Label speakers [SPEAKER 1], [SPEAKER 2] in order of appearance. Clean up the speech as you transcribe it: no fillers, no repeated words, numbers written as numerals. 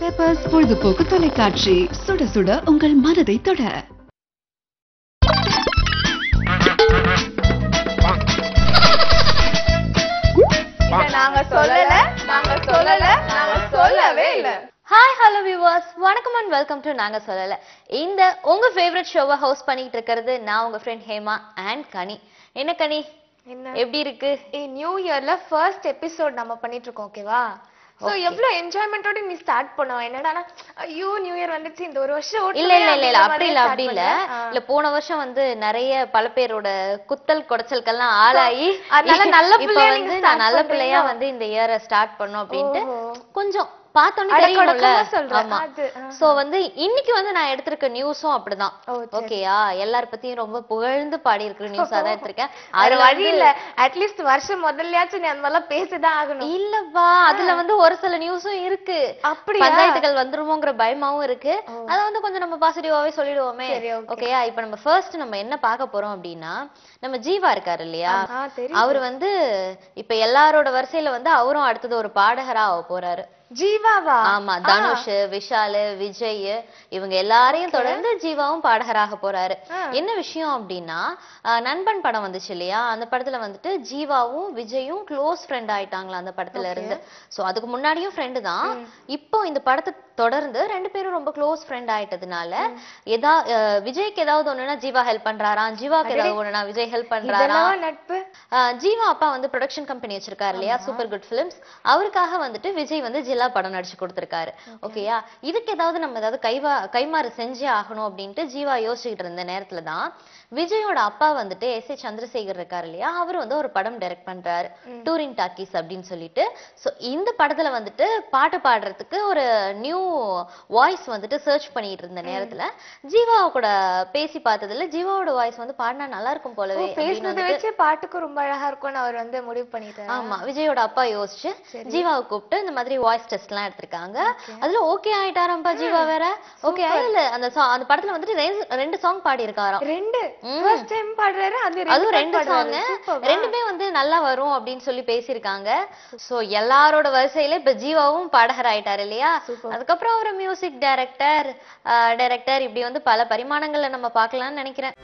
[SPEAKER 1] Peppers பொழுதுபோக்கு தொலைக்காட்சி, சுட சுட உங்கள் மனதை தொட.
[SPEAKER 2] நாங்க சொல்லவே இல்ல.
[SPEAKER 3] ஹாய் ஹலோ வியூவர்ஸ், வணக்கம் அண்ட் வெல்கம் டு நாங்க சொல்லல. இந்த உங்க ஃபேவரட் ஷோவை ஹோஸ்ட் பண்ணிட்டு இருக்கிறது நான் உங்க ஃப்ரெண்ட் ஹேமா அண்ட் கனி. என்ன கனி, எப்படி இருக்கு?
[SPEAKER 2] நியூ இயர்ல ஃபர்ஸ்ட் எபிசோட் நம்ம பண்ணிட்டு இருக்கோம், ஓகேவா? சோ எவ்வளவு என்ஜாய்மெண்டோட நீ ஸ்டார்ட் பண்ணுவ. என்னடா ஐயோ நியூ இயர் வந்துச்சு, இந்த ஒரு வருஷம்
[SPEAKER 3] இல்ல அப்படி இல்ல போன வருஷம் வந்து நிறைய பல பேரோட குத்தல் குடைச்சல்கெல்லாம் ஆளாயி
[SPEAKER 2] அதனால நல்ல பிள்ளையா
[SPEAKER 3] வந்து நான் நல்ல பிள்ளையா வந்து இந்த இயரை ஸ்டார்ட் பண்ணோம் அப்படின்ட்டு கொஞ்சம் பார்த்தோன்னே தெரியும்ல. ஆமா. சோ வந்து இன்னைக்கு வந்து நான் எடுத்திருக்க நியூஸும் அப்படிதான், ஓகேயா? எல்லார பத்தியும் ரொம்ப புகழ்ந்து பாடி இருக்கிற நியூஸா தான் எடுத்திருக்கேன்.
[SPEAKER 2] அது வழி இல்ல, அட்லீஸ்ட் வருஷம் முதல்லயாச்சும் நீ அந்த மாதிரிலாம் பேசிதான் ஆகணும்.
[SPEAKER 3] இல்லப்பா, அதுல வந்து ஒரு சில நியூஸும் இருக்கு. அப்படி பஞ்சாயத்துகள் வந்துருமோங்கிற பயமாவும் இருக்கு. அத வந்து கொஞ்சம் நம்ம பாசிட்டிவாவே சொல்லிடுவோமே, ஓகேயா? இப்ப நம்ம ஃபர்ஸ்ட் நம்ம என்ன பார்க்க போறோம் அப்படின்னா, நம்ம ஜீவா இருக்காரு இல்லையா, அவரு வந்து இப்ப எல்லாரோட வரிசையில வந்து அவரும் அடுத்தது ஒரு பாடகரா ஆக போறாரு.
[SPEAKER 2] ஜீவாவா?
[SPEAKER 3] ஆமா, தனுஷ், விஷால், விஜய் இவங்க எல்லாரையும் தொடர்ந்து ஜீவாவும் பாடகராக போறாரு. என்ன விஷயம் அப்படின்னா, நண்பன் படம் வந்துச்சு இல்லையா, அந்த படத்துல வந்துட்டு ஜீவாவும் விஜயும் க்ளோஸ் ஃப்ரெண்ட் ஆயிட்டாங்களா அந்த படத்துல இருந்து. சோ அதுக்கு முன்னாடியும் ஃப்ரெண்டு தான். இப்போ இந்த படத்தை தொடர்ந்து ரெண்டு பேரும் ரொம்ப க்ளோஸ் ஃப்ரெண்ட் ஆயிட்டதுனால விஜய்க்கு ஏதாவது ஒண்ணுனா ஜீவா ஹெல்ப் பண்றாராம், ஜீவாக்கு ஏதாவது ஒண்ணுனா விஜய் ஹெல்ப் பண்றாராம்.
[SPEAKER 2] நட்பு.
[SPEAKER 3] ஜீவா அப்பா வந்து ப்ரொடக்ஷன் கம்பெனி வச்சிருக்காரு இல்லையா, சூப்பர் குட் பிலிம்ஸ். அவருக்காக வந்துட்டு விஜய் வந்து ஜில்லா படம் நடிச்சு கொடுத்திருக்காரு, ஓகேயா? இதுக்கு ஏதாவது நம்ம ஏதாவது கைமாறு செஞ்சே ஆகணும் அப்படின்ட்டு ஜீவா யோசிச்சுக்கிட்டு இருந்த நேரத்துலதான் விஜயோட அப்பா வந்துட்டு எஸ் ஏ சந்திரசேகர் இருக்காரு இல்லையா, அவர் வந்து ஒரு படம் டைரக்ட் பண்றாரு, டூரிங் டாக்கீஸ் அப்படின்னு சொல்லிட்டு. சோ இந்த படத்துல வந்துட்டு பாட்டு பாடுறதுக்கு ஒரு நியூ வாய்ஸ் வந்துட்டு சர்ச் பண்ணிட்டு இருந்த நேரத்துல ஜீவா கூட பேசி பார்த்ததுல ஜீவாவோட வாய்ஸ் வந்து பாடினா நல்லா இருக்கும் போலவே,
[SPEAKER 2] பேசுனதை வச்சு பாட்டுக்கு ரொம்ப அழகா இருக்கும்னு அவர் வந்து முடிவு பண்ணிட்டாரு.
[SPEAKER 3] ஆமா, விஜயோட அப்பா யோசிச்சு ஜீவாவை கூப்பிட்டு இந்த மாதிரி வாய்ஸ் டெஸ்ட் எல்லாம் எடுத்திருக்காங்க. அதுல ஓகே ஆயிட்டாராம்பா ஜீவா வேற. ஓகே ஆயில அந்த படத்துல வந்துட்டு ரெண்டு சாங் பாடி இருக்காராம்.
[SPEAKER 2] ஃபர்ஸ்ட் டைம் பாடுறாரு,
[SPEAKER 3] அதுவும் ரெண்டு சாங், ரெண்டுமே வந்து நல்லா வரும் அப்படின்னு சொல்லி பேசியிருக்காங்க. சோ எல்லாரோட வரிசையில இப்ப ஜீவாவும் பாடகர் ஆயிட்டாரு இல்லையா. அதுக்கப்புறம் அவர் மியூசிக் டைரக்டர் இப்படி வந்து பல பரிமாணங்கள்ல நம்ம பார்க்கலாம்னு நினைக்கிறேன்.